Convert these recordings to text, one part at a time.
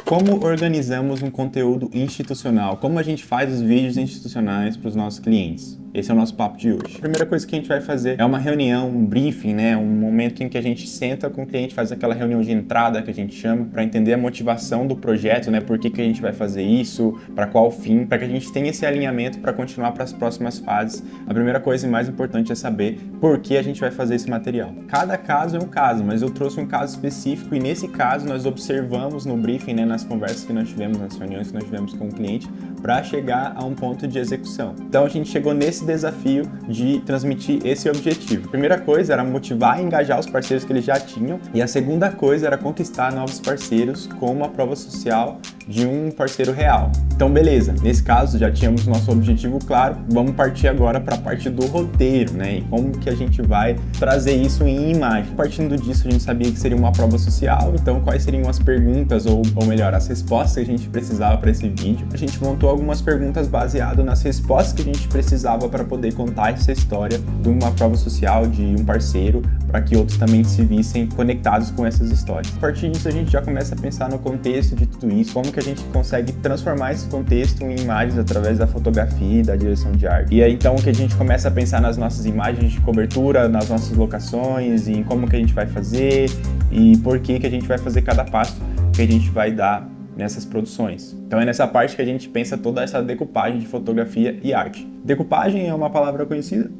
Como organizamos um conteúdo institucional? Como a gente faz os vídeos institucionais para os nossos clientes? Esse é o nosso papo de hoje. A primeira coisa que a gente vai fazer é uma reunião, um briefing, né? Um momento em que a gente senta com o cliente, faz aquela reunião de entrada que a gente chama, para entender a motivação do projeto, né? Por que a gente vai fazer isso, para qual fim, para que a gente tenha esse alinhamento para continuar para as próximas fases. A primeira coisa e mais importante é saber por que a gente vai fazer esse material. Cada caso é um caso, mas eu trouxe um caso específico e nesse caso nós observamos no briefing, né? Nas conversas que nós tivemos, nas reuniões que nós tivemos com o cliente, para chegar a um ponto de execução. Então a gente chegou nesse desafio de transmitir esse objetivo. A primeira coisa era motivar e engajar os parceiros que eles já tinham, e a segunda coisa era conquistar novos parceiros com uma prova social de um parceiro real. Então beleza, nesse caso já tínhamos nosso objetivo claro, vamos partir agora para a parte do roteiro, né? E como que a gente vai trazer isso em imagem. Partindo disso, a gente sabia que seria uma prova social, então quais seriam as perguntas, ou melhor, as respostas que a gente precisava para esse vídeo. A gente montou algumas perguntas baseado nas respostas que a gente precisava para poder contar essa história de uma prova social de um parceiro, para que outros também se vissem conectados com essas histórias. A partir disso, a gente já começa a pensar no contexto de tudo isso, como que a gente consegue transformar esse contexto em imagens através da fotografia e da direção de arte. E aí então que a gente começa a pensar nas nossas imagens de cobertura, nas nossas locações, e em como que a gente vai fazer e por que a gente vai fazer cada passo que a gente vai dar nessas produções. Então é nessa parte que a gente pensa toda essa decupagem de fotografia e arte. Decupagem é uma palavra conhecida?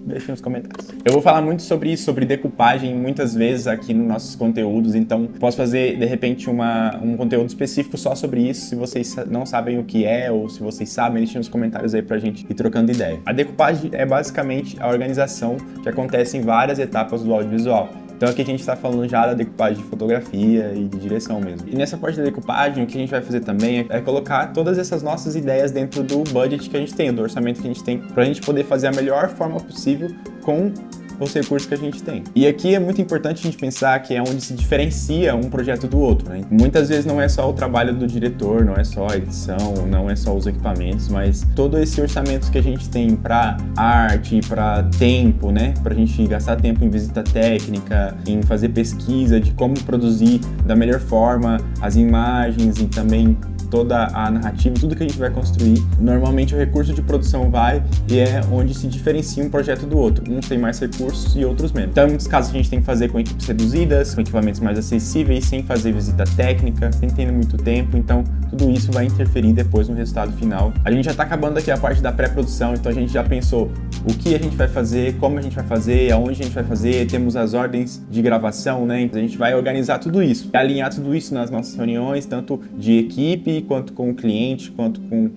Deixa nos comentários. Eu vou falar muito sobre isso, sobre decupagem, muitas vezes aqui nos nossos conteúdos, então posso fazer, de repente, um conteúdo específico só sobre isso, se vocês não sabem o que é, ou se vocês sabem, deixem nos comentários aí pra gente ir trocando ideia. A decupagem é basicamente a organização que acontece em várias etapas do audiovisual. Então aqui a gente está falando já da decupagem de fotografia e de direção mesmo. E nessa parte da decupagem, o que a gente vai fazer também é colocar todas essas nossas ideias dentro do budget que a gente tem, do orçamento que a gente tem, para a gente poder fazer a melhor forma possível com os recursos que a gente tem. E aqui é muito importante a gente pensar que é onde se diferencia um projeto do outro, né? Muitas vezes não é só o trabalho do diretor, não é só a edição, não é só os equipamentos, mas todo esse orçamento que a gente tem para arte, para tempo, né? Pra gente gastar tempo em visita técnica, em fazer pesquisa de como produzir da melhor forma as imagens e também toda a narrativa, tudo que a gente vai construir. Normalmente o recurso de produção vai e é onde se diferencia um projeto do outro. Uns têm mais recursos e outros menos. Então, em muitos casos, a gente tem que fazer com equipes reduzidas, com equipamentos mais acessíveis, sem fazer visita técnica, sem ter muito tempo. Então, tudo isso vai interferir depois no resultado final. A gente já está acabando aqui a parte da pré-produção, então a gente já pensou o que a gente vai fazer, como a gente vai fazer, aonde a gente vai fazer, temos as ordens de gravação, né? Então, a gente vai organizar tudo isso, alinhar tudo isso nas nossas reuniões, tanto de equipe, quanto com o cliente, quanto com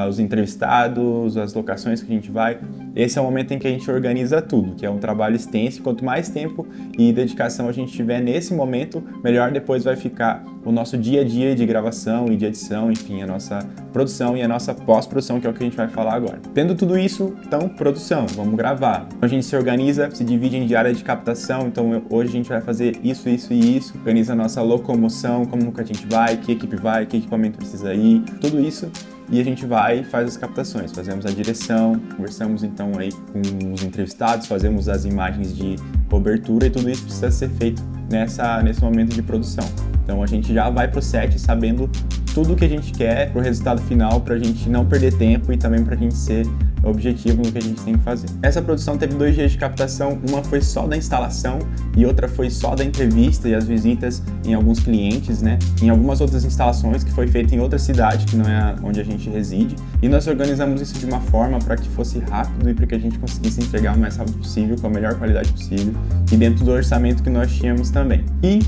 os entrevistados, as locações que a gente vai. Esse é o momento em que a gente organiza tudo, que é um trabalho extenso. Quanto mais tempo e dedicação a gente tiver nesse momento, melhor depois vai ficar o nosso dia a dia de gravação e de edição, enfim, a nossa produção e a nossa pós-produção, que é o que a gente vai falar agora. Tendo tudo isso, então, produção, vamos gravar. A gente se organiza, se divide em área de captação, então hoje a gente vai fazer isso, isso e isso, organiza a nossa locomoção, como que a gente vai, que equipe vai, que equipamento precisa ir, tudo isso. E a gente vai e faz as captações, fazemos a direção, conversamos então aí com os entrevistados, fazemos as imagens de cobertura e tudo isso precisa ser feito nesse momento de produção. Então a gente já vai pro set sabendo tudo o que a gente quer pro resultado final, pra gente não perder tempo e também pra gente ser objetivo no que a gente tem que fazer. Essa produção teve 2 dias de captação, uma foi só da instalação e outra foi só da entrevista e as visitas em alguns clientes, né? Em algumas outras instalações que foi feita em outra cidade, que não é onde a gente reside. E nós organizamos isso de uma forma para que fosse rápido e para que a gente conseguisse entregar o mais rápido possível, com a melhor qualidade possível e dentro do orçamento que nós tínhamos também. E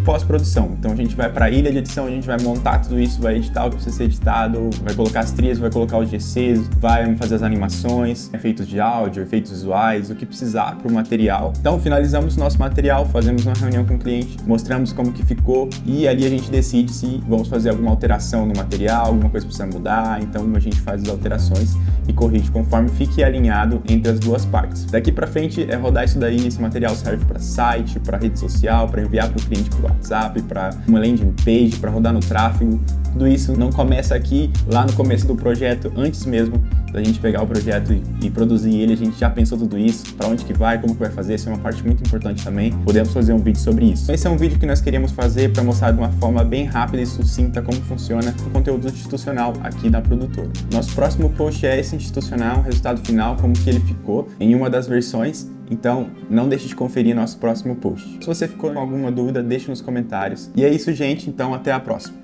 pós-produção. Então a gente vai para a ilha de edição, a gente vai montar tudo isso, vai editar o que precisa ser editado, vai colocar as trilhas, vai colocar os GCs, vai fazer as animações, efeitos de áudio, efeitos visuais, o que precisar para o material. Então finalizamos o nosso material, fazemos uma reunião com o cliente, mostramos como que ficou e ali a gente decide se vamos fazer alguma alteração no material, alguma coisa precisa mudar, então a gente faz as alterações e corrige conforme fique alinhado entre as duas partes. Daqui para frente é rodar isso daí, esse material serve para site, para rede social, para enviar para o cliente por WhatsApp, para uma landing page, para rodar no tráfego, Tudo isso não começa aqui, lá no começo do projeto, antes mesmo da gente pegar o projeto e produzir ele, a gente já pensou tudo isso, para onde que vai, como que vai fazer, isso é uma parte muito importante também. Podemos fazer um vídeo sobre isso. Esse é um vídeo que nós queríamos fazer para mostrar de uma forma bem rápida e sucinta como funciona o conteúdo institucional aqui da produtora. Nosso próximo post é esse institucional, o resultado final, como que ele ficou em uma das versões. Então, não deixe de conferir nosso próximo post. Se você ficou com alguma dúvida, deixe nos comentários. E é isso, gente. Então, até a próxima.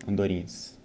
Andorinhas.